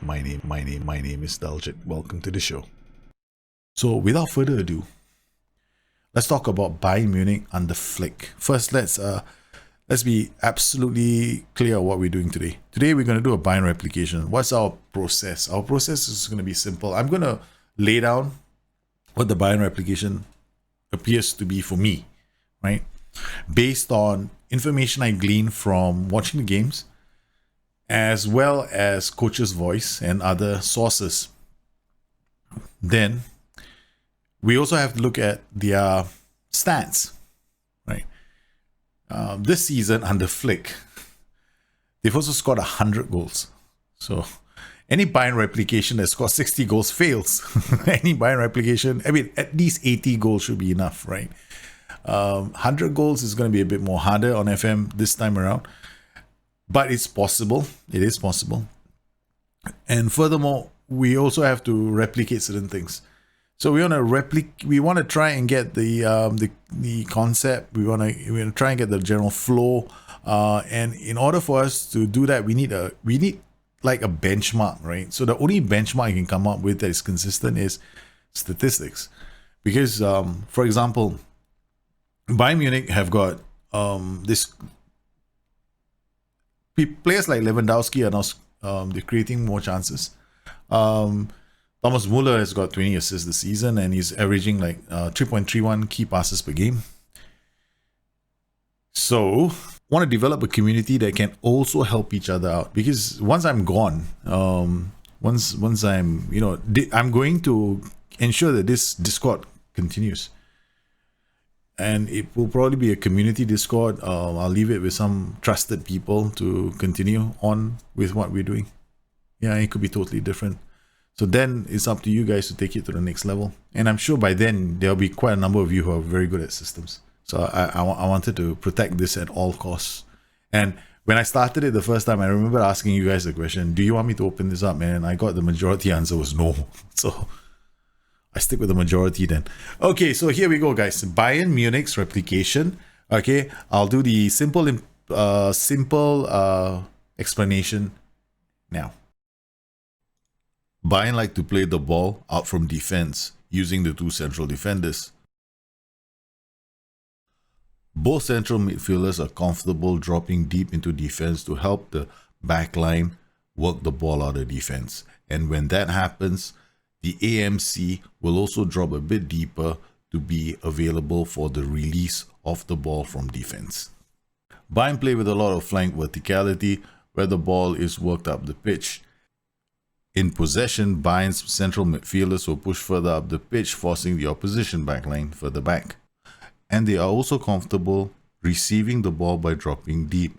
My name is Daljit. Welcome to the show. So without further ado, let's talk about Bayern Munich under Flick. First, let's be absolutely clear what we're doing today. Today we're going to do a Bayern replication. What's our process? Our process is going to be simple. I'm going to lay down what the Bayern replication appears to be for me, right? Based on information I glean from watching the games, as well as coach's voice and other sources. Then we also have to look at their stats, right? This season under Flick, they've also scored 100 goals. So any Bayern replication that scores 60 goals fails. Any Bayern replication, I mean, at least 80 goals should be enough, right? 100 goals is going to be a bit more harder on FM this time around. But it's possible. It is possible. And furthermore, we also have to replicate certain things. So we want to try and get the concept. We want to try and get the general flow. And in order for us to do that, we need like a benchmark, right? So the only benchmark you can come up with that is consistent is statistics. Because for example, Bayern Munich have got this. Players like Lewandowski are now they're creating more chances. Thomas Muller has got 20 assists this season and he's averaging like 3.31 key passes per game. So want to develop a community that can also help each other out, because once I'm gone, once I'm, I'm going to ensure that this Discord continues. And it will probably be a community Discord. I'll leave it with some trusted people to continue on with what we're doing. Yeah, it could be totally different. So then it's up to you guys to take it to the next level. And I'm sure by then there'll be quite a number of you who are very good at systems. So I wanted to protect this at all costs. And when I started it the first time, I remember asking you guys the question, do you want me to open this up? And I got the majority answer was no. So I stick with the majority then. Okay, so here we go, guys. Bayern Munich's replication. Okay, I'll do the simple explanation now. Bayern like to play the ball out from defense using the two central defenders. Both central midfielders are comfortable dropping deep into defense to help the back line work the ball out of defense. And when that happens, the AMC will also drop a bit deeper to be available for the release of the ball from defense. Bayern play with a lot of flank verticality where the ball is worked up the pitch. In possession, Bayern's central midfielders will push further up the pitch, forcing the opposition backline further back. And they are also comfortable receiving the ball by dropping deep.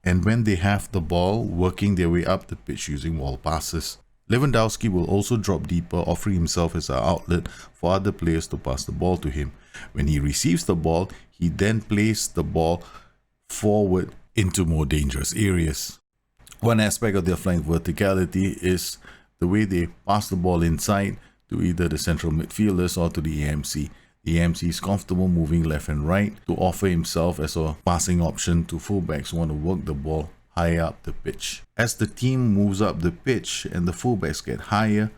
And when they have the ball, working their way up the pitch using wall passes. Lewandowski will also drop deeper, offering himself as an outlet for other players to pass the ball to him. When he receives the ball, he then plays the ball forward into more dangerous areas. One aspect of their flank verticality is the way they pass the ball inside to either the central midfielders or to the AMC. The AMC is comfortable moving left and right to offer himself as a passing option to fullbacks who want to work the ball high up the pitch. As the team moves up the pitch and the fullbacks get higher,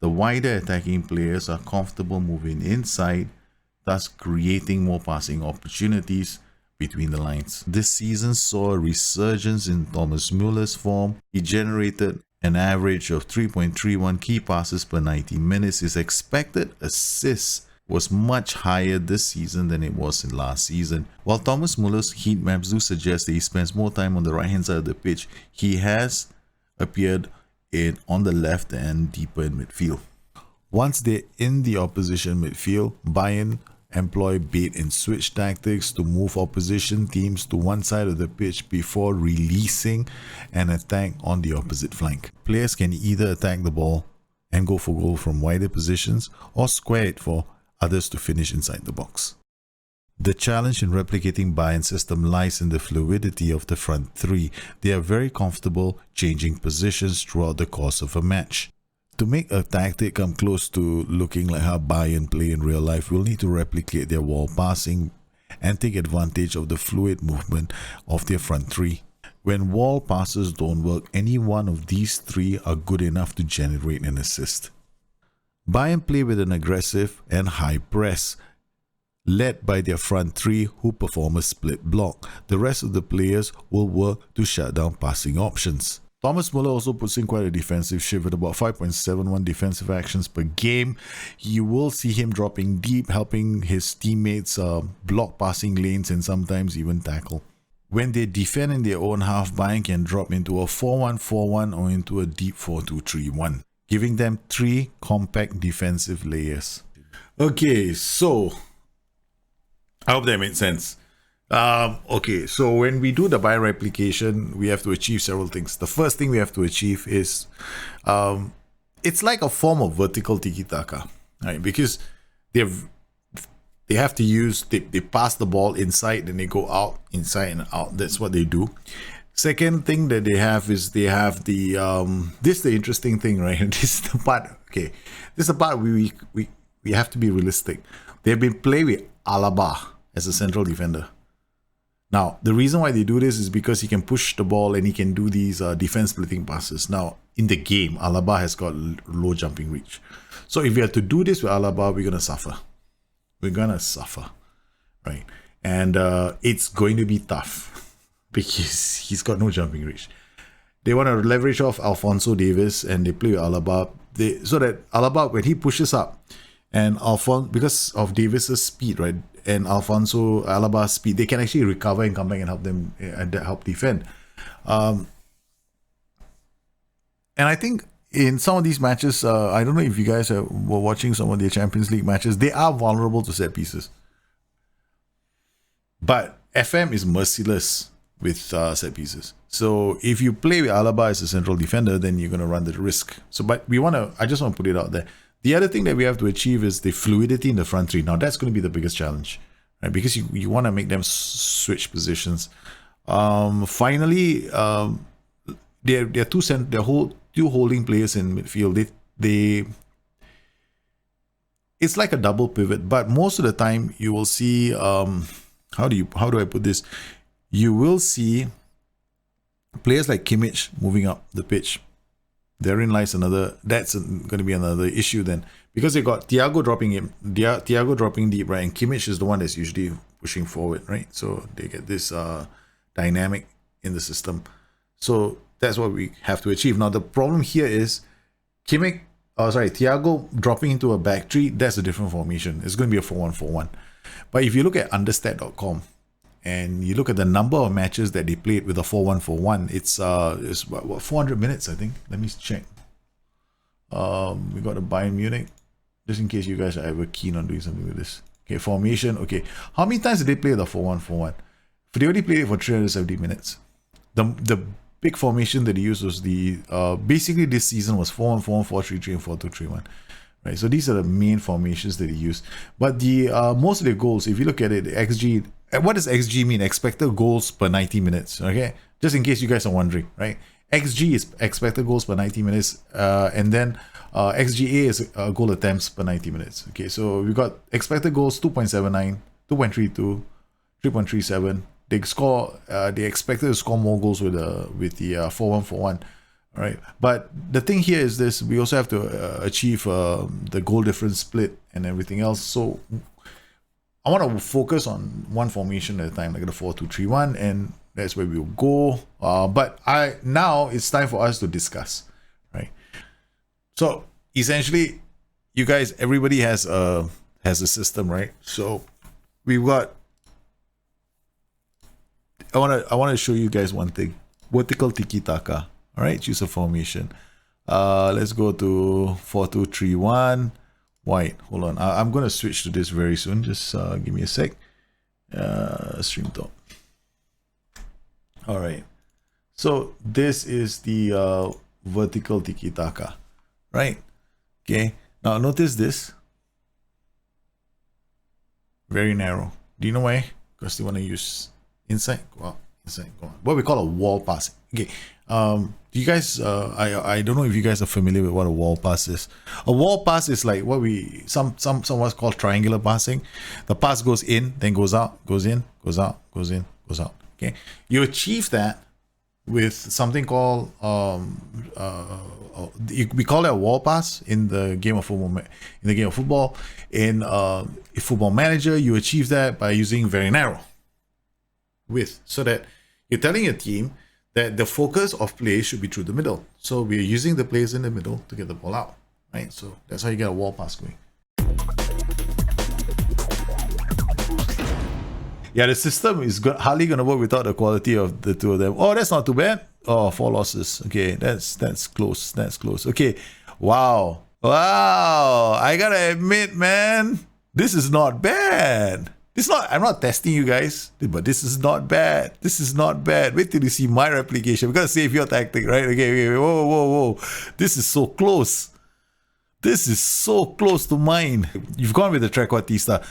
the wider attacking players are comfortable moving inside, thus creating more passing opportunities between the lines. This season saw a resurgence in Thomas Muller's form. He generated an average of 3.31 key passes per 90 minutes. His expected assists was much higher this season than it was in last season. While Thomas Muller's heat maps do suggest that he spends more time on the right hand side of the pitch, he has appeared on the left and deeper in midfield. Once they're in the opposition midfield, Bayern employ bait and switch tactics to move opposition teams to one side of the pitch before releasing an attack on the opposite flank. Players can either attack the ball and go for goal from wider positions or square it for others to finish inside the box. The challenge in replicating Bayern's system lies in the fluidity of the front three. They are very comfortable changing positions throughout the course of a match. To make a tactic come close to looking like how Bayern play in real life, we'll need to replicate their wall passing and take advantage of the fluid movement of their front three. When wall passes don't work, any one of these three are good enough to generate an assist. Bayern play with an aggressive and high press, led by their front three who perform a split block. The rest of the players will work to shut down passing options. Thomas Muller also puts in quite a defensive shift with about 5.71 defensive actions per game. You will see him dropping deep, helping his teammates block passing lanes and sometimes even tackle. When they defend in their own half, Bayern can drop into a 4-1-4-1 or into a deep 4-2-3-1, giving them three compact defensive layers. Okay, so I hope that made sense. Okay, so when we do the Bayern replication, we have to achieve several things. The first thing we have to achieve is it's like a form of vertical tiki-taka, right? Because they have to use, they pass the ball inside, then they go out, inside and out. That's what they do. Second thing that they have is they have the this is the interesting thing, right? This is the part, okay, this is the part we have to be realistic. They've been playing with Alaba as a central defender. Now, the reason why they do this is because he can push the ball and he can do these defense splitting passes. Now, in the game, Alaba has got low jumping reach. So if we have to do this with Alaba, we're going to suffer. We're going to suffer, right? And it's going to be tough because he's got no jumping reach. They want to leverage off Alphonso Davies and they play with Alaba. So that Alaba, when he pushes up, and because of Davis's speed, right, and Alaba's speed, they can actually recover and come back and help them help defend. And I think in some of these matches, I don't know if you guys were watching some of the Champions League matches, they are vulnerable to set pieces. But FM is merciless with set pieces. So if you play with Alaba as a central defender, then you're going to run the risk. So, but I just want to put it out there. The other thing that we have to achieve is the fluidity in the front three. Now, that's going to be the biggest challenge, right? Because you want to make them switch positions. Finally, they're two holding players in midfield. It's like a double pivot, but most of the time you will see how do I put this? You will see players like Kimmich moving up the pitch. Therein lies that's going to be another issue then, because they got Thiago dropping deep, right, and Kimmich is the one that's usually pushing forward, right? So they get this dynamic in the system. So that's what we have to achieve. Now the problem here is Thiago dropping into a back three. That's a different formation. It's going to be a 4-1-4-1. But if you look at understat.com and you look at the number of matches that they played with a 4-1-4-1, it's what 400 minutes, I think. Let me check. We got a Bayern Munich, just in case you guys are ever keen on doing something with this. Okay, formation. Okay, how many times did they play the 4-1-4-1? They already played it for 370 minutes. The big formation that they used was basically this season was 4-1-4-1, 4-3-3, and 4-2-3-1. Right, so these are the main formations that they use. But the most of the goals, if you look at it, XG. What does XG mean? Expected goals per 90 minutes. Okay, just in case you guys are wondering, right? XG is expected goals per 90 minutes, and then XGA is goal attempts per 90 minutes. Okay, so we got expected goals 2.79, 2.32, 3.37. They expected to score more goals with the 4-1-4-1. All right, but the thing here is this: we also have to achieve the goal difference split and everything else. So I want to focus on one formation at a time, like the 4-2-3-1, and that's where we'll go. But now it's time for us to discuss, right? So essentially, you guys, everybody has a system, right? So we've got. I want to show you guys one thing: vertical tiki-taka. All right, choose a formation. Let's go to 4-2-3-1. White. Hold on. I'm going to switch to this very soon. Just give me a sec. Stream top. All right. So this is the vertical tiki-taka. Right? Okay. Now notice this. Very narrow. Do you know why? Because they want to use inside, go out, inside, go out. What we call a wall pass. Okay. Do you guys I don't know if you guys are familiar with what a wall pass is. A wall pass is like what we somewhat call triangular passing. The pass goes in, then goes out, goes in, goes out, goes in, goes out. Okay, you achieve that with something called we call it a wall pass in the game of football. In Football Manager, you achieve that by using very narrow width, so that you're telling your team that the focus of play should be through the middle. So we're using the players in the middle to get the ball out, right? So that's how you get a wall pass going. Yeah, the system is hardly going to work without the quality of the two of them. Oh, that's not too bad. Oh, 4 losses. Okay, that's close. That's close. Okay, wow. I gotta admit, man, this is not bad. I'm not testing you guys, but this is not bad. This is not bad. Wait till you see my replication. We gotta save your tactic, right? Okay. Whoa. This is so close. This is so close to mine. You've gone with the trequartista.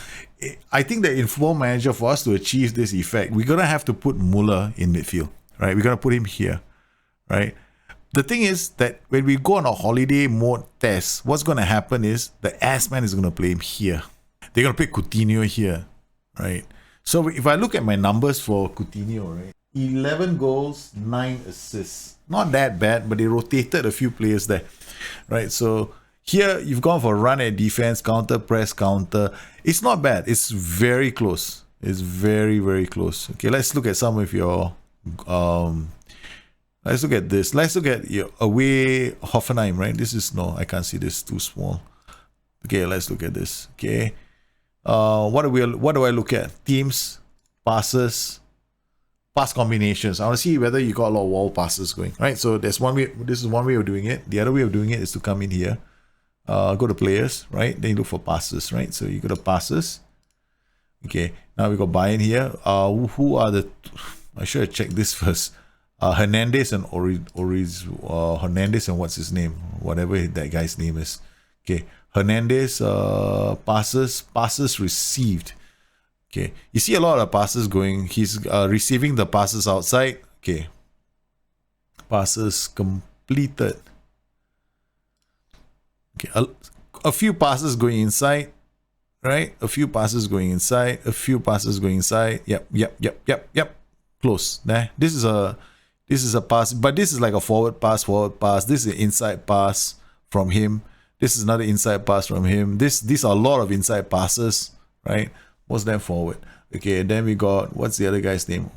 I think that in Football Manager, for us to achieve this effect, we're going to have to put Muller in midfield, right? We're going to put him here, right? The thing is that when we go on a holiday mode test, what's going to happen is the ass-man is going to play him here. They're going to play Coutinho here, right? So if I look at my numbers for Coutinho, right? 11 goals, 9 assists. Not that bad, but they rotated a few players there, right? So here, you've gone for run at defense, counter, press, counter. It's not bad. It's very close. It's very, very close. Okay, let's look at some of your... let's look at this. Let's look at your away Hoffenheim, right? This is... No, I can't see this. Too small. Okay, let's look at this. Okay. What do I look at? Teams, passes, pass combinations. I want to see whether you got a lot of wall passes going, right? So there's one way. This is one way of doing it. The other way of doing it is to come in here. Go to players, right? Then you look for passes, right? So you go to passes. Okay, now we got Bayern here. Who are the... I should have checked this first. Hernandez and Hernandez and what's his name? Whatever that guy's name is. Okay, Hernandez, passes received. Okay, you see a lot of passes going. He's receiving the passes outside. Okay, passes completed. Okay, a few passes going inside, right? A few passes going inside. A few passes going inside. Yep. Close. Nah, this is a pass, but this is like a forward pass. This is an inside pass from him. This is another inside pass from him. These are a lot of inside passes, right? Most of them forward. Okay, and then we got, what's the other guy's name?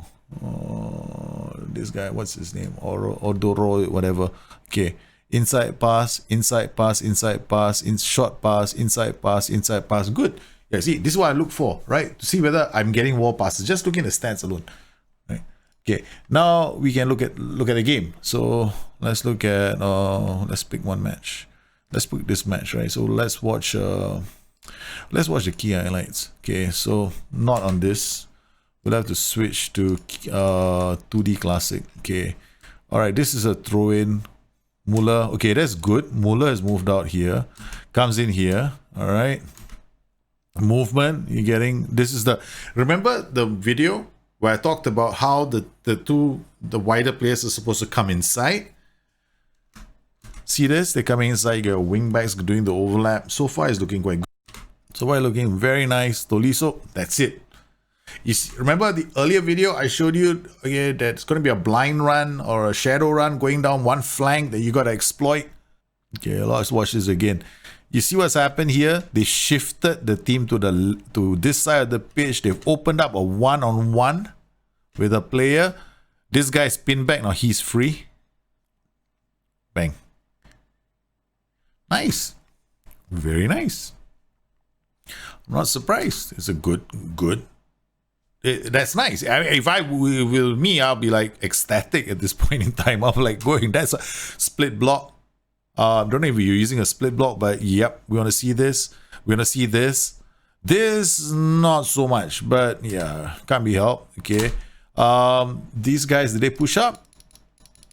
This guy, what's his name? Odoro, whatever. Okay. Inside pass, inside pass, inside pass, short pass, inside pass. Good. Yeah, see, this is what I look for, right? To see whether I'm getting wall passes. Just looking at the stats alone. Right? Okay. Now we can look at the game. So let's look at let's pick one match. Let's pick this match, right? So let's watch the key highlights. Okay, so not on this. We'll have to switch to 2D classic. Okay. Alright, this is a throw-in. Muller, okay, that's good. Muller has moved out here, comes in here. All right, movement. You're getting, this is the, remember the video where I talked about how the wider players are supposed to come inside. See this? They're coming inside. You got wing backs doing the overlap. So far, it's looking quite good. So far, looking very nice. Tolisso, that's it. You see, remember the earlier video I showed you, okay, that's going to be a blind run or a shadow run going down one flank that you got to exploit. Okay, let's watch this again. You see what's happened here? They shifted the team to this side of the pitch. They've opened up a one-on-one with a player. This guy's pinned back. Now he's free. Bang. Nice. Very nice. I'm not surprised. It's a good. That's nice. I mean, if I will me, I'll be like ecstatic at this point in time. I'm like going, that's a split block. I don't know if you're using a split block, but yep, we want to see this. We want to see this. This, not so much, but yeah, can't be helped. Okay. These guys, did they push up?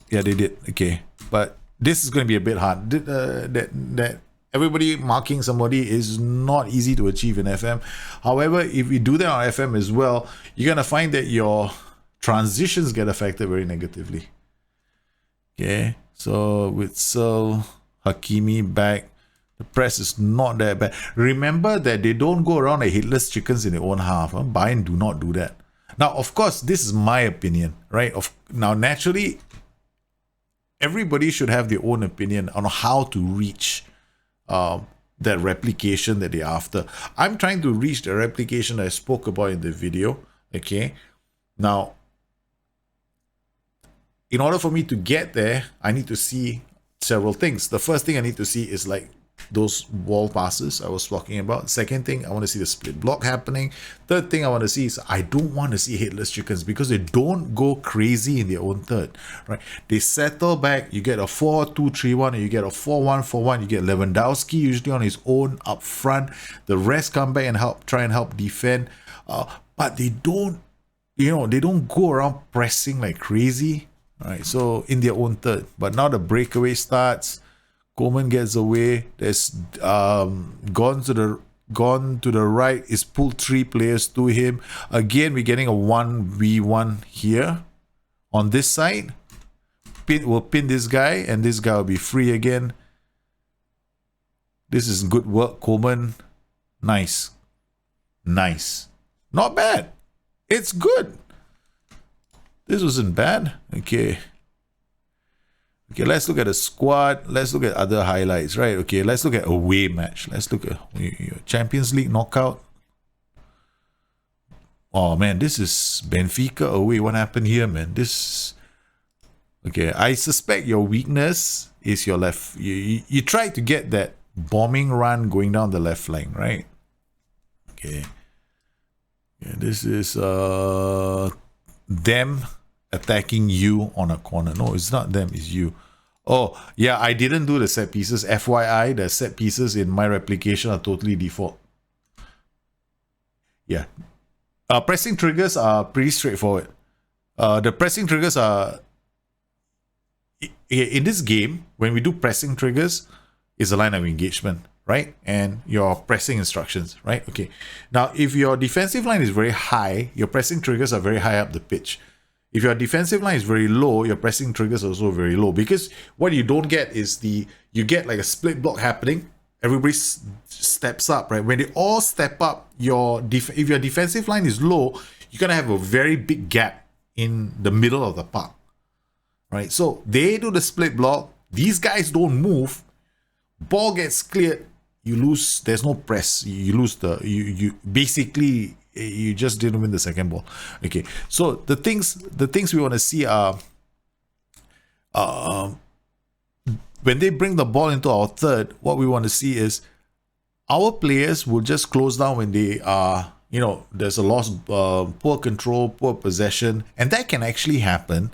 Yeah, they did. Okay. But this is going to be a bit hard. That everybody marking somebody is not easy to achieve in FM. However, if we do that on FM as well, you're going to find that your transitions get affected very negatively. Okay. So with Searle, Hakimi back, the press is not that bad. Remember that they don't go around like headless chickens in their own half. Bayern do not do that. Now, of course, this is my opinion, right? Now, naturally, everybody should have their own opinion on how to reach that replication that they're after. I'm trying to reach the replication I spoke about in the video. Okay, now in order for me to get there, I need to see several things. The first thing I need to see is like those wall passes I was talking about. Second thing, I want to see the split block happening. Third thing I want to see is I don't want to see headless chickens because they don't go crazy in their own third, right? They settle back. You get a 4-2-3-1, or you get a 4-1-4-1. You get Lewandowski usually on his own up front. The rest come back and try and help defend. But they don't, they don't go around pressing like crazy. All right, so in their own third. But now the breakaway starts. Coleman gets away. There's gone to the right. Is pulled 3 players to him. Again, we're getting a 1v1 here on this side. We'll pin this guy, and this guy will be free again. This is good work, Coleman. Nice. Not bad. It's good. This wasn't bad. Okay, let's look at the squad. Let's look at other highlights, right? Okay, let's look at away match. Let's look at Champions League knockout. Oh man, this is Benfica away. What happened here, man? Okay, I suspect your weakness is your left. You try to get that bombing run going down the left flank, right? Okay. Yeah, this is them attacking you on a corner. No, it's not them, it's you. Oh, yeah, I didn't do the set pieces. FYI, the set pieces in my replication are totally default. Yeah. Pressing triggers are pretty straightforward. The pressing triggers are... In this game, when we do pressing triggers, is a line of engagement, right? And your pressing instructions, right? Okay. Now, if your defensive line is very high, your pressing triggers are very high up the pitch. If your defensive line is very low, your pressing triggers are also very low. Because what you don't get is you get like a split block happening. Everybody steps up, right? When they all step up, if your defensive line is low, you're going to have a very big gap in the middle of the park, right? So they do the split block. These guys don't move. Ball gets cleared. You lose. There's no press. You lose you basically, you just didn't win the second ball. Okay. So the things we want to see are when they bring the ball into our third, what we want to see is our players will just close down when they are, there's a loss, poor control, poor possession, and that can actually happen,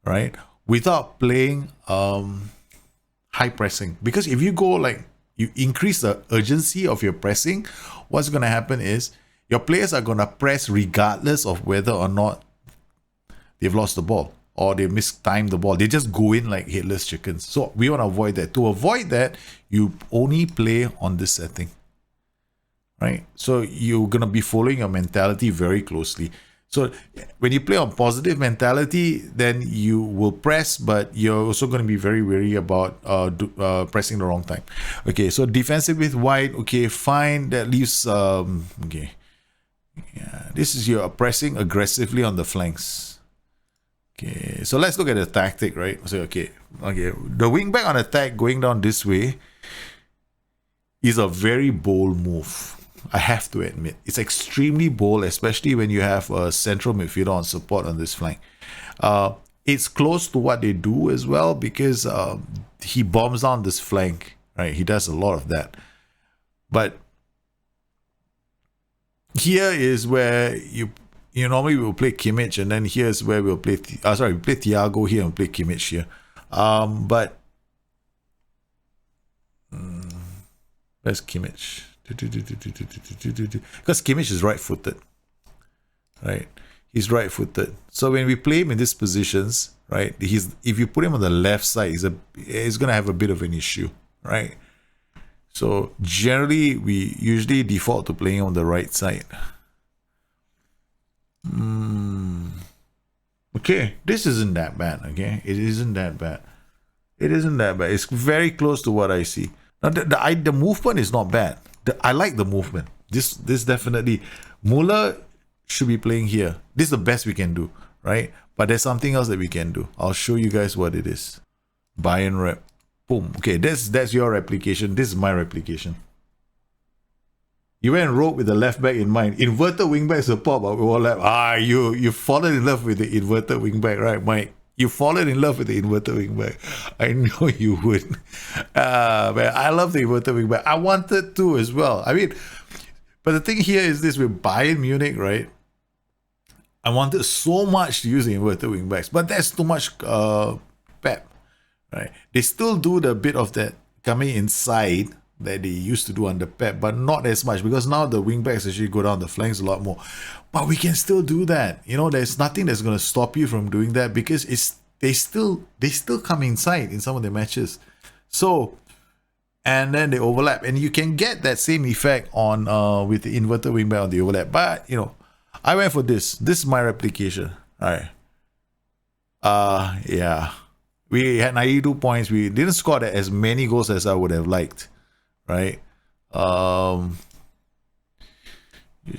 right? Without playing high pressing. Because if you go you increase the urgency of your pressing, what's going to happen is your players are going to press regardless of whether or not they've lost the ball or they mistimed the ball. They just go in like headless chickens. So we want to avoid that. To avoid that, you only play on this setting, right? So you're going to be following your mentality very closely. So when you play on positive mentality, then you will press, but you're also going to be very wary about pressing the wrong time. Okay, so defensive with wide. Okay, fine. That leaves okay. Yeah, this is your pressing aggressively on the flanks. Okay, so let's look at the tactic, right? So okay, the wing back on attack going down this way is a very bold move. I have to admit, it's extremely bold, especially when you have a central midfielder on support on this flank. It's close to what they do as well because he bombs down this flank, right? He does a lot of that. But here is where you normally we'll play Kimmich, and then here's where we'll play. We play Thiago here and play Kimmich here. But where's Kimmich? Because Kimmich is right-footed, right? He's right-footed. So when we play him in these positions, right? If you put him on the left side, he's gonna have a bit of an issue, right? So generally, we usually default to playing on the right side. Okay, this isn't that bad. Okay, it isn't that bad. It's very close to what I see. Now the movement is not bad. I like the movement. This definitely, Muller should be playing here. This is the best we can do, right? But there's something else that we can do. I'll show you guys what it is. Bayern rep. Boom. Okay, that's your replication. This is my replication. You went rogue with the left back in mind. Inverted wing back support, but overlap. You've fallen in love with the inverted wing back, right, Mike? You've fallen in love with the inverted wing back. I know you would. Man, I love the inverted wing back. I wanted to as well. I mean, but the thing here is this with Bayern Munich, right? I wanted so much to use the inverted wing backs, but that's too much pep, right? They still do the bit of that coming inside that they used to do under Pep, but not as much because now the wing backs actually go down the flanks a lot more. But we can still do that. You know, there's nothing that's going to stop you from doing that because they still come inside in some of the matches. So, and then they overlap, and you can get that same effect on with the inverted wing back on the overlap. But you know, I went for this. This is my replication. All right. Yeah. We had 92 points. We didn't score as many goals as I would have liked. Right? You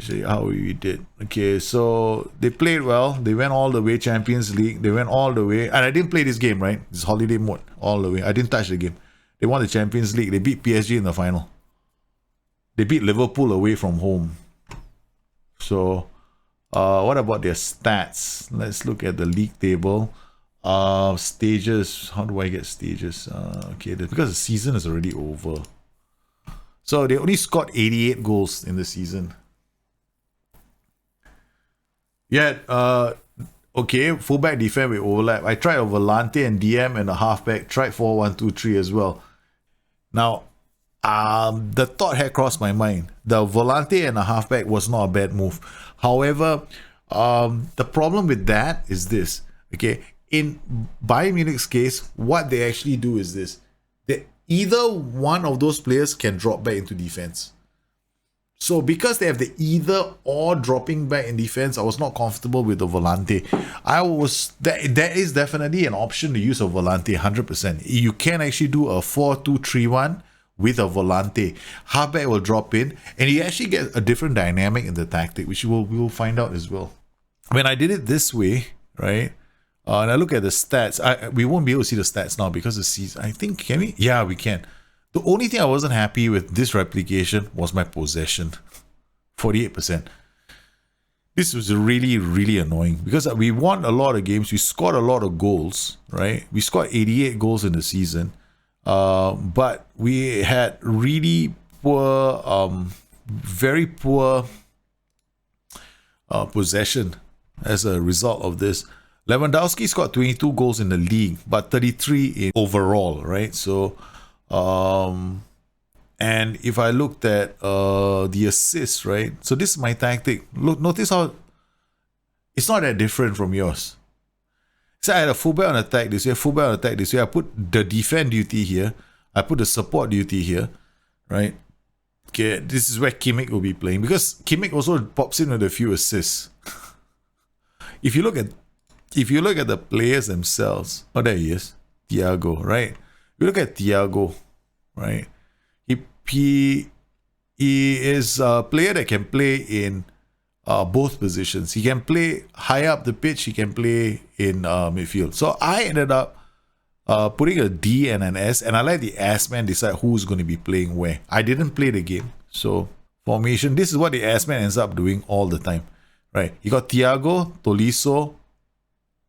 see how we did. Okay, so they played well. They went all the way. Champions League. They went all the way. And I didn't play this game, right? It's holiday mode all the way. I didn't touch the game. They won the Champions League. They beat PSG in the final. They beat Liverpool away from home. So, what about their stats? Let's look at the league table. Stages. How do I get stages? Okay, because the season is already over. So they only scored 88 goals in the season. Yeah, okay, fullback defense with overlap. I tried a Volante and DM and a halfback. Tried 4-1-2-3 as well. Now, the thought had crossed my mind. The Volante and a halfback was not a bad move. However, the problem with that is this. Okay, in Bayern Munich's case, what they actually do is this. Either one of those players can drop back into defense. So because they have the either or dropping back in defense, I was not comfortable with the Volante. There is definitely an option to use a Volante 100%. You can actually do a 4-2-3-1 with a Volante. Halfback will drop in and you actually get a different dynamic in the tactic, which we will find out as well. When I did it this way, right? And I look at the stats. We won't be able to see the stats now because the season. I think, can we? Yeah, we can. The only thing I wasn't happy with this replication was my possession. 48%. This was really, really annoying because we won a lot of games. We scored a lot of goals, right? We scored 88 goals in the season. But we had really poor, very poor possession as a result of this. Lewandowski scored 22 goals in the league, but 33 in overall, right? So, and if I looked at the assists, right? So this is my tactic. Look, notice how it's not that different from yours. So I had a fullback on attack this way, fullback on attack this way. I put the defend duty here. I put the support duty here, right? Okay, this is where Kimmich will be playing because Kimmich also pops in with a few assists. If you look at the players themselves, oh, there he is, Thiago, right? You look at Thiago, right? He is a player that can play in both positions. He can play high up the pitch. He can play in midfield. So I ended up putting a D and an S, and I let the S man decide who's going to be playing where. I didn't play the game, so formation. This is what the S man ends up doing all the time, right? You got Thiago, Tolisso.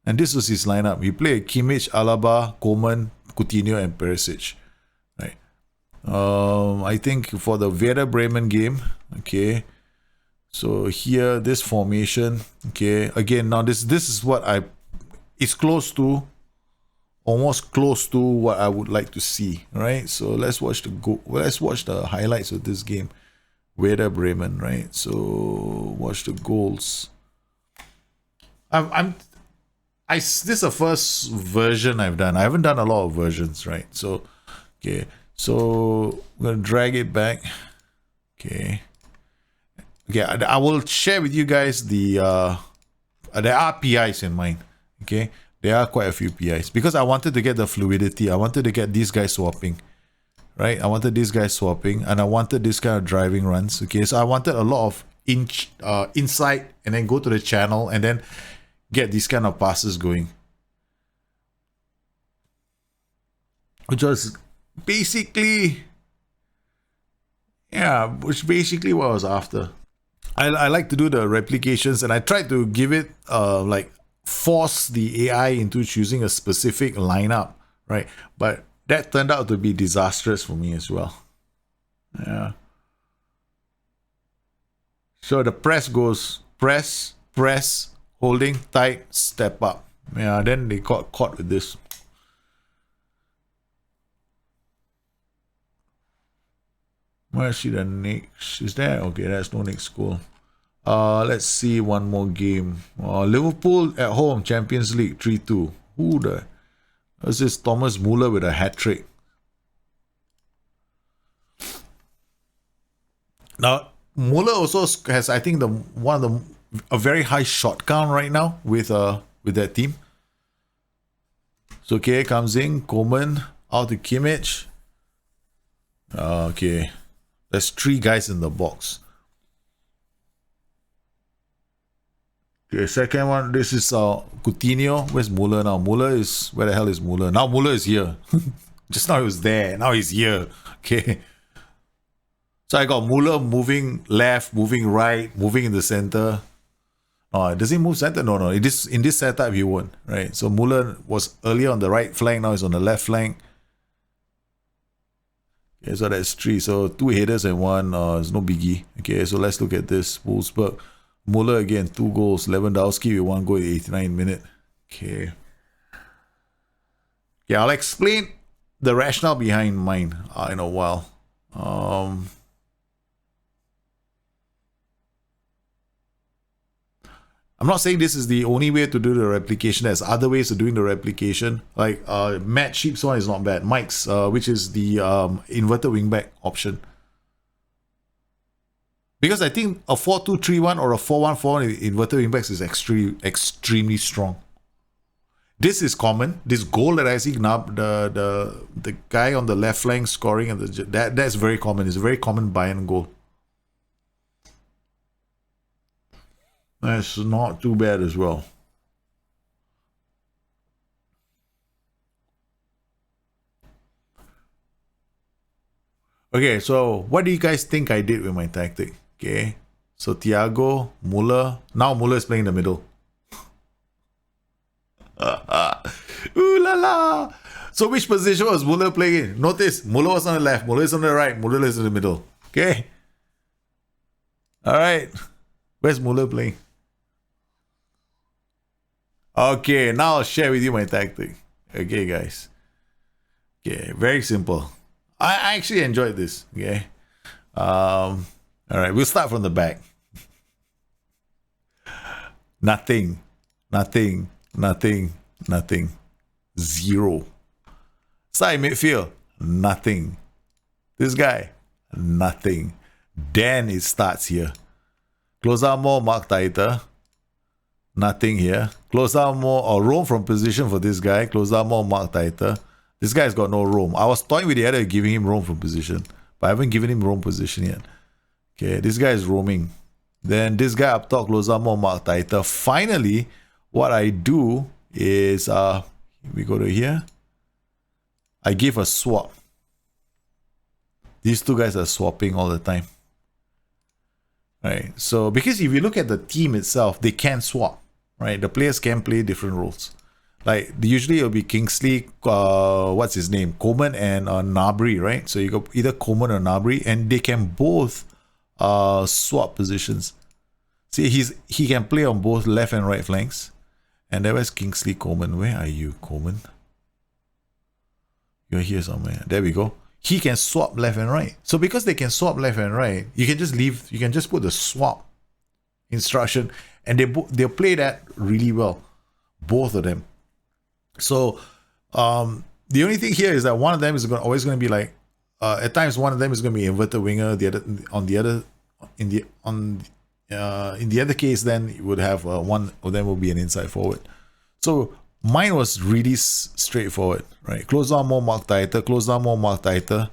And this was his lineup. He played Kimmich, Alaba, Coman, Coutinho, and Perisic. Right. I think for the Werder Bremen game, okay. So here, this formation, okay. Again, now this is what it's close to, almost close to what I would like to see. Right. So let's watch the highlights of this game. Werder Bremen, right? So watch the goals. This is the first version I've done. I haven't done a lot of versions, right? So, okay. So, I'm going to drag it back. Okay. Okay, I will share with you guys there are PIs in mind. Okay. There are quite a few PIs. Because I wanted to get the fluidity. I wanted to get these guys swapping. Right? I wanted these guys swapping. And I wanted this kind of driving runs. Okay. So, I wanted a lot of inside and then go to the channel and then get these kind of passes going. which was basically, yeah, which basically what I was after. I like to do the replications, and I tried to give it like force the AI into choosing a specific lineup, right? But that turned out to be disastrous for me as well. Yeah. So the press goes press, press, holding tight, step up. Yeah, then they got caught with this. Where's the next? Is there? Okay, that's no next goal. Let's see one more game. Liverpool at home, Champions League 3-2. Who the? This is Thomas Muller with a hat trick. Now Muller also has, I think, a very high shot count right now with that team. So okay, comes in Coleman out to Kimmich. Okay, there's 3 guys in the box. Okay, second one, this is Coutinho. Where's Muller now? Where the hell is Muller? Now Muller is here. Just now he was there. Now he's here. Okay. So I got Muller moving left, moving right, moving in the center. Does he move center? No. In this setup, he won't. Right. So Muller was earlier on the right flank. Now he's on the left flank. Okay, so that's 3. So 2 headers and 1. It's no biggie. Okay, so let's look at this. Wolfsburg. Muller again, 2 goals. Lewandowski with 1 goal at 89 minute. Okay. Yeah, I'll explain the rationale behind mine in a while. I'm not saying this is the only way to do the replication. There's other ways of doing the replication. Like Matt Sheep's one is not bad. Mike's, which is the inverted wingback option. Because I think a 4-2-3-1 or a 4-1-4-1 inverted wingbacks is extremely strong. This is common. This goal that I see now, the guy on the left flank scoring, and that's very common. It's a very common Bayern goal. That's not too bad as well. Okay, so what do you guys think I did with my tactic? Okay, so Thiago, Muller. Now Muller is playing in the middle. Ooh la la! So which position was Muller playing in? Notice, Muller was on the left, Muller is on the right, Muller is in the middle. Okay? Alright. Where's Muller playing? Okay, now I'll share with you my tactic. Okay, guys. Okay, very simple. I actually enjoyed this. Okay. All right, we'll start from the back. Nothing. 0. Side midfield, nothing. This guy, nothing. Then it starts here. Close out more, mark tighter. Nothing here. Close out more or roam from position for this guy. Close out more, mark tighter. This guy's got no roam. I was toying with the other giving him roam from position, but I haven't given him roam position yet. Okay, this guy is roaming. Then this guy up top, close out more, mark tighter. Finally, what I do is we go to here. I give a swap. These 2 guys are swapping all the time. Right. So because if you look at the team itself, they can swap. Right. The players can play different roles. Like usually it'll be Kingsley, what's his name? Coleman and Gnabry, right? So you go either Coleman or Gnabry, and they can both swap positions. See, he can play on both left and right flanks. And there was Kingsley Coleman. Where are you, Coleman? You're here somewhere. There we go. He can swap left and right. So because they can swap left and right, you can just put the swap instruction, and they'll play that really well. Both of them. So the only thing here is that one of them is always going to be like at times one of them is going to be inverted winger. In the other case, then you would have one of them will be an inside forward. So mine was really straightforward, right? Close down more, mark tighter. Close down more, mark tighter.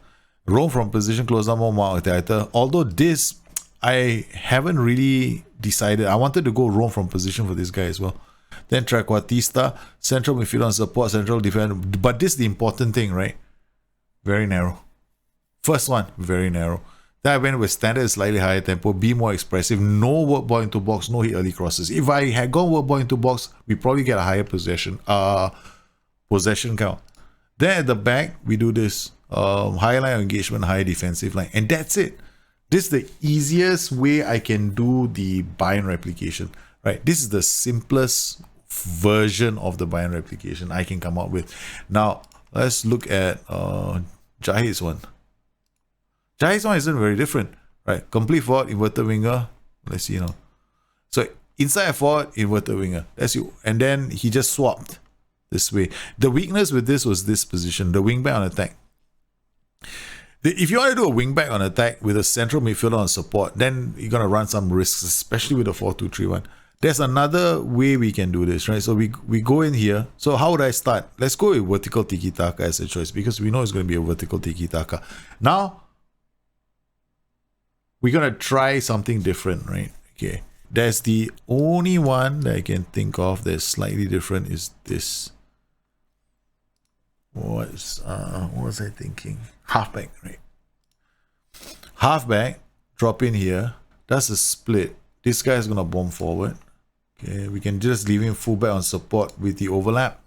Roam from position. Close down more, mark tighter. Although this, I haven't really decided. I wanted to go roam from position for this guy as well. Then trequartista, central midfield and support, central defender. But this is the important thing, right? very narrow. First one, very narrow. Then I went with standard, slightly higher tempo, be more expressive, no work ball into box, no hit early crosses. If I had gone work ball into box, we probably get a higher possession count. Then at the back, we do this high line of engagement, high defensive line, and that's it. This is the easiest way I can do the Bayern replication, right? This is the simplest version of the Bayern replication I can come up with. Now, let's look at Jarhead's one. Jarhead's one isn't very different, right? Complete forward, inverted winger. Let's see now. So inside forward, inverted winger. That's you. And then he just swapped this way. The weakness with this was this position, the wingback on attack. If you want to do a wingback on attack with a central midfielder on support, then you're going to run some risks, especially with the 4-2-3-1. There's another way we can do this, right? So we go in here. So how would I start? Let's go with vertical tiki-taka as a choice because we know it's going to be a vertical tiki-taka. Now, we're going to try something different, right? Okay. There's the only one that I can think of that's slightly different is this. What was I thinking? Halfback, right? Halfback, drop in here. That's a split. This guy is going to bomb forward. Okay, we can just leave him fullback on support with the overlap.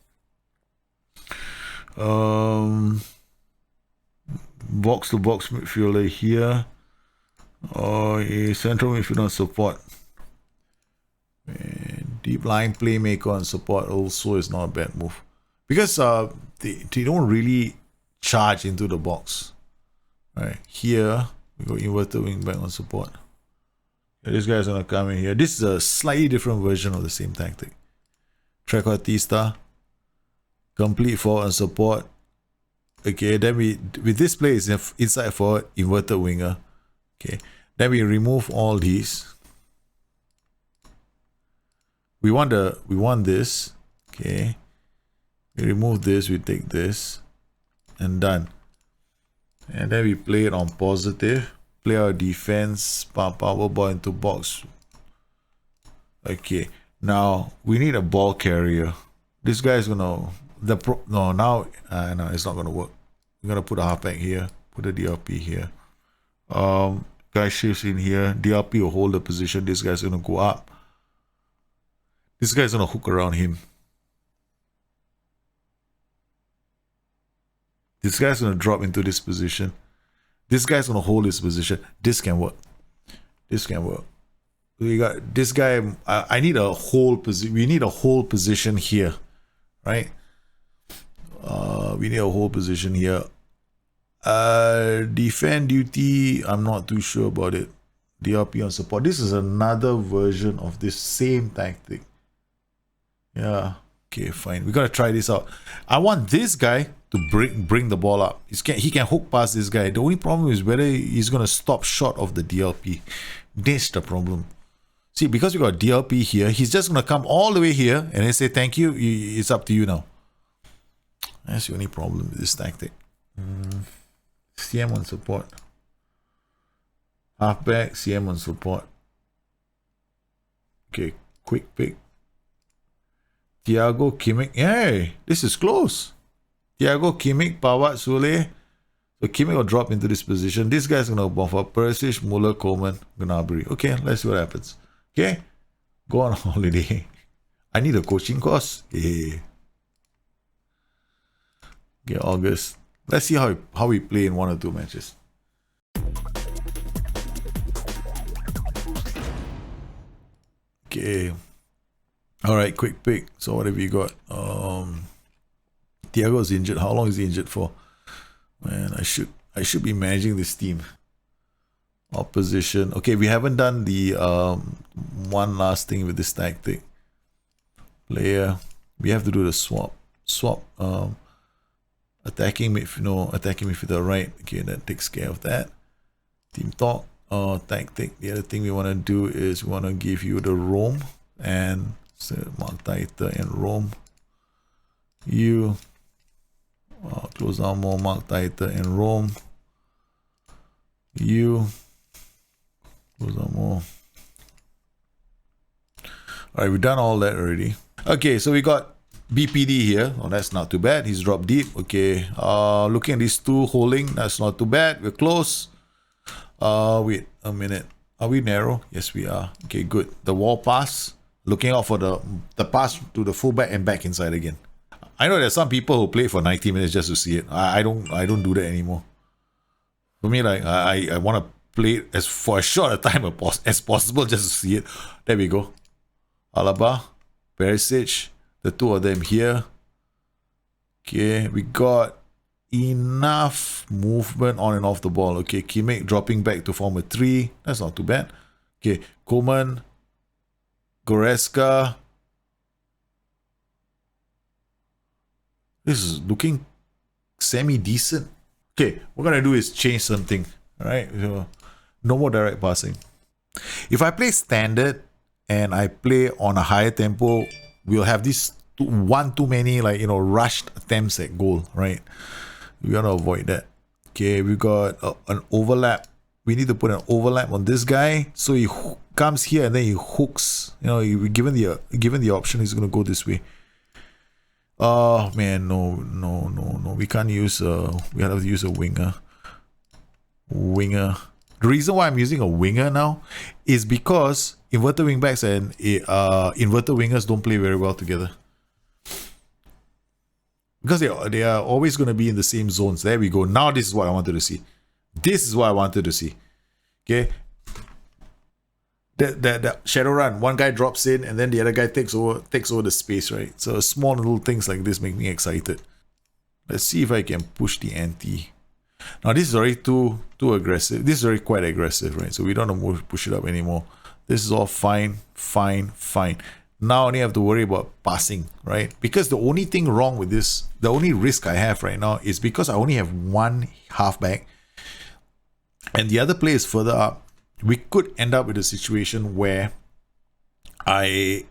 Box to box midfielder here. Or a central midfielder on support. And deep line playmaker on support also is not a bad move. Because they don't really charge into the box. Right here, we go inverted wing back on support. Yeah, this guy's gonna come in here. This is a slightly different version of the same tactic. Trequartista, complete forward on support. Okay, then with this play is inside forward, inverted winger. Okay, then we remove all these. We want this. Okay, we remove this. We take this, and done. And then we play it on positive. Play our defense. Power ball into box. Okay, now we need a ball carrier. This guy is gonna no, it's not gonna work. We're gonna put a halfback here. Put a DRP here. Guy shifts in here. DRP will hold the position. This guy's gonna go up. This guy's gonna hook around him. This guy's gonna drop into this position. This guy's gonna hold this position. This can work. This can work. We got this guy. I need a whole position. We need a whole position here, right? We need a whole position here. Defend duty, I'm not too sure about it. DRP on support. This is another version of this same tactic. Yeah. Okay, fine. We gotta try this out. I want this guy to bring the ball up. He can hook past this guy. The only problem is whether he's gonna stop short of the DLP. That's the problem. See, because we got DLP here, he's just gonna come all the way here and then say thank you. It's up to you now. That's the only problem with this tactic. CM on support. Halfback, CM on support. Okay, quick pick. Thiago Kimmich. Hey, this is close. Thiago Kimmich, Pawat, Sule. So Kimmich will drop into this position. This guy's going to buff up. Perisic, Muller, Coleman, Gnabry. Okay, let's see what happens. Okay, go on holiday. I need a coaching course. Yeah. Okay, August. Let's see how we play in 1 or 2 matches. Okay. Alright, quick pick. So what have you got? Thiago's injured. How long is he injured for? Man, I should be managing this team. Opposition. Okay, we haven't done the one last thing with this tactic. Player. We have to do the swap. Attacking midfielder right. Okay, that takes care of that. Team talk. Tactic. The other thing we want to do is we want to give you the roam and mark tighter and roam. You close down more, mark tighter and roam. You close down more. Alright, we've done all that already. Okay, so we got BPD here. Oh, that's not too bad. He's dropped deep. Okay. Looking at these two holding, that's not too bad. We're close. Wait a minute. Are we narrow? Yes, we are. Okay, good. The wall pass. Looking out for the pass to the fullback and back inside again. I know there's some people who play for 90 minutes just to see it. I don't do that anymore. For me, like I want to play it for as short a time as possible just to see it. There we go. Alaba, Perisic, the two of them here. Okay, we got enough movement on and off the ball. Okay, Kimmich dropping back to form a 3. That's not too bad. Okay, Koeman, Goretzka. This is looking semi-decent. Okay, what we're going to do is change something. Alright, so no more direct passing. If I play standard and I play on a higher tempo, we'll have this one too many, like, rushed attempts at goal, right? We want to avoid that. Okay, we got an overlap. We need to put an overlap on this guy, so he comes here and then he hooks. Given the option, he's gonna go this way. Oh man, no. We can't use we have to use a winger. The reason why I'm using a winger now is because inverted wingbacks and inverted wingers don't play very well together. Because they are always going to be in the same zones. There we go. Now this is what I wanted to see. Okay. The shadow run. One guy drops in and then the other guy takes over the space, right? So small little things like this make me excited. Let's see if I can push the ante. Now this is already too aggressive. This is already quite aggressive, right? So we don't want to push it up anymore. This is all fine. Now I only have to worry about passing, right? Because the only thing wrong with this, the only risk I have right now is because I only have one halfback and the other player is further up. We could end up with a situation where I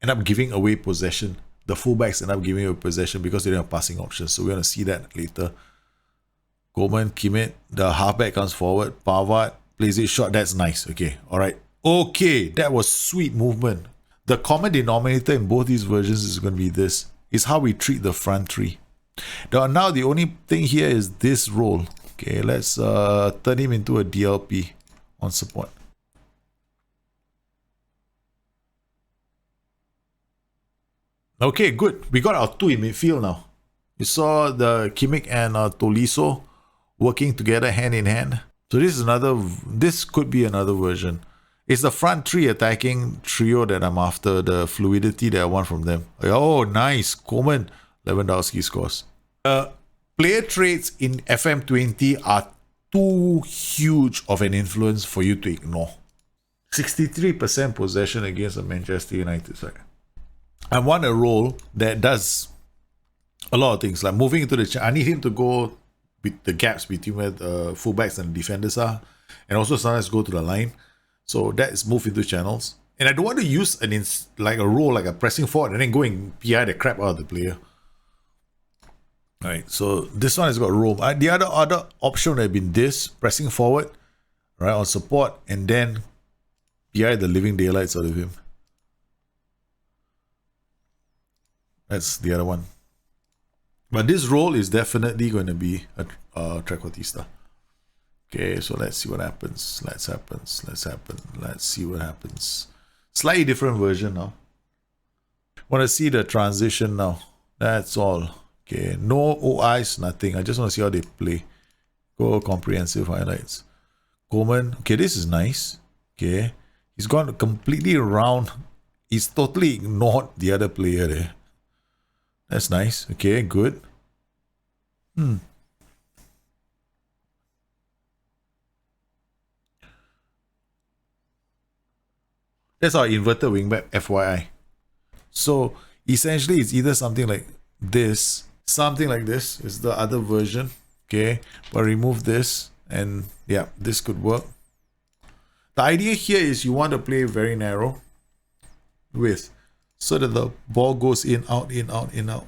end up giving away possession. The fullbacks end up giving away possession because they don't have passing options. So we're going to see that later. Koeman, Kimmich, the halfback comes forward. Pavard plays it short. That's nice. Okay, all right. Okay, that was sweet movement. The common denominator in both these versions is going to be this. Is how we treat the front three. Now the only thing here is this role. Okay, let's turn him into a DLP on support. Okay, good. We got our two in midfield now. You saw the Kimmich and Tolisso working together hand in hand. So this could be another version. It's the front three attacking trio that I'm after, the fluidity that I want from them. Oh, nice. Koeman, Lewandowski scores. Player traits in FM20 are too huge of an influence for you to ignore. 63% possession against the Manchester United side. I want a role that does a lot of things, like moving into the I need him to go with the gaps between where the fullbacks and the defenders are, and also sometimes go to the line. So that is move into channels. And I don't want to use like a role like a pressing forward and then go and PI the crap out of the player. Alright, so this one has got roam. The other option would have been this, pressing forward, right, on support, and then PI the living daylights out of him. That's the other one. But this role is definitely going to be a Trequartista. Okay, so let's see what happens. Let's see what happens. Slightly different version now. Want to see the transition now. That's all. Okay, no OIs, nothing. I just want to see how they play. Go comprehensive highlights. Koeman. Okay, this is nice. Okay, he's gone completely around. He's totally ignored the other player there. That's nice. Okay, good. That's our inverted wingback, FYI. So essentially it's either something like this is the other version. Okay, but remove this and yeah, this could work. The idea here is you want to play very narrow width so that the ball goes in, out, in, out, in, out.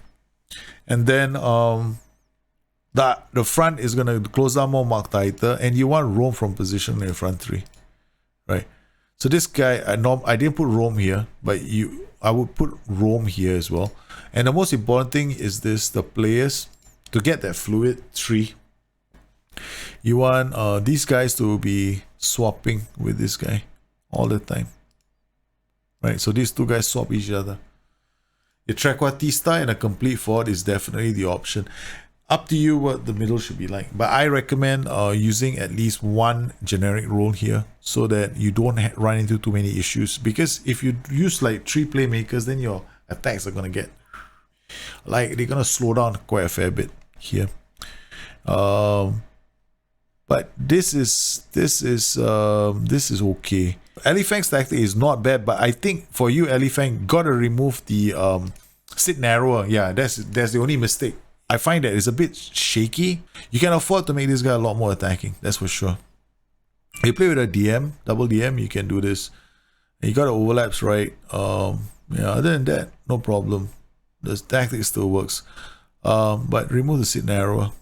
And then the front is going to close down more, mark tighter, and you want roam from position in your front three, right? So this guy, I didn't put roam here, but I would put Rome here as well. And the most important thing is this, the players, to get that fluid tree, you want these guys to be swapping with this guy all the time. Right, so these two guys swap each other. A trequartista and a complete forward is definitely the option. Up to you what the middle should be like. But I recommend using at least one generic role here so that you don't run into too many issues. Because if you use like 3 playmakers, then your attacks are going to get... like, they're going to slow down quite a fair bit here. But this is okay. Elefank's tactic is not bad, but I think for you, Elefank, gotta remove the sit narrower. Yeah, that's the only mistake. I find that it's a bit shaky. You can afford to make this guy a lot more attacking, that's for sure. You play with a DM, double DM, you can do this. You got the overlaps right. Yeah, other than that, no problem. The tactic still works. But remove the sit narrower.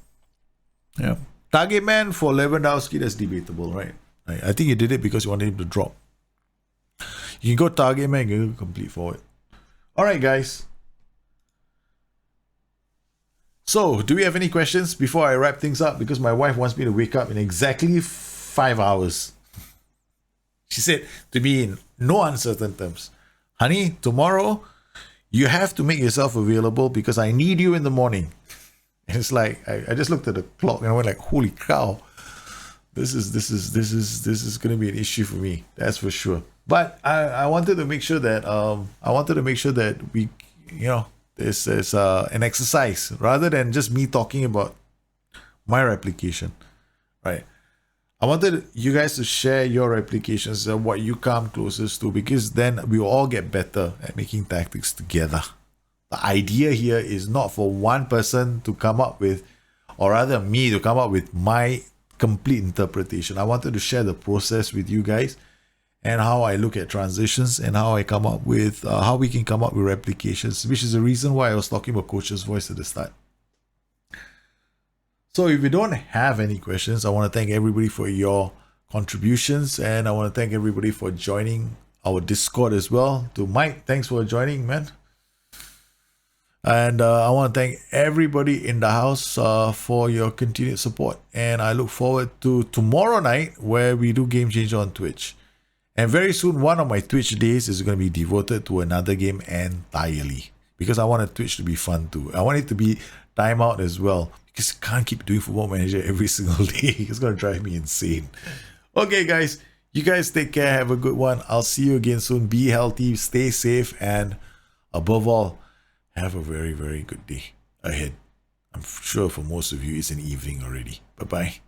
Yeah. Target man for Lewandowski, that's debatable, right? I think you did it because you wanted him to drop. You can go target man, you can go complete forward. Alright guys. So, do we have any questions before I wrap things up? Because my wife wants me to wake up in exactly 5 hours. She said to me in no uncertain terms, honey, tomorrow you have to make yourself available because I need you in the morning. And it's like, I just looked at the clock and I went like, holy cow. This is going to be an issue for me, that's for sure. But I wanted to make sure that we, you know, this is an exercise rather than just me talking about my replication, right? I wanted you guys to share your replications and what you come closest to, because then we will all get better at making tactics together. The idea here is not for one person to come up with, or rather me to come up with my complete interpretation. I wanted to share the process with you guys and how I look at transitions and how I come up with how we can come up with replications, which is the reason why I was talking about Coach's Voice at the start. So if you don't have any questions, I want to thank everybody for your contributions, and I want to thank everybody for joining our Discord as well. To Mike, thanks for joining, man. And I want to thank everybody in the house for your continued support. And I look forward to tomorrow night where we do Game Changer on Twitch. And very soon, one of my Twitch days is going to be devoted to another game entirely. Because I want Twitch to be fun too. I want it to be timeout as well. Because I can't keep doing Football Manager every single day. It's going to drive me insane. Okay, guys. You guys take care. Have a good one. I'll see you again soon. Be healthy. Stay safe. And above all, have a very, very good day ahead. I'm sure for most of you, it's an evening already. Bye-bye.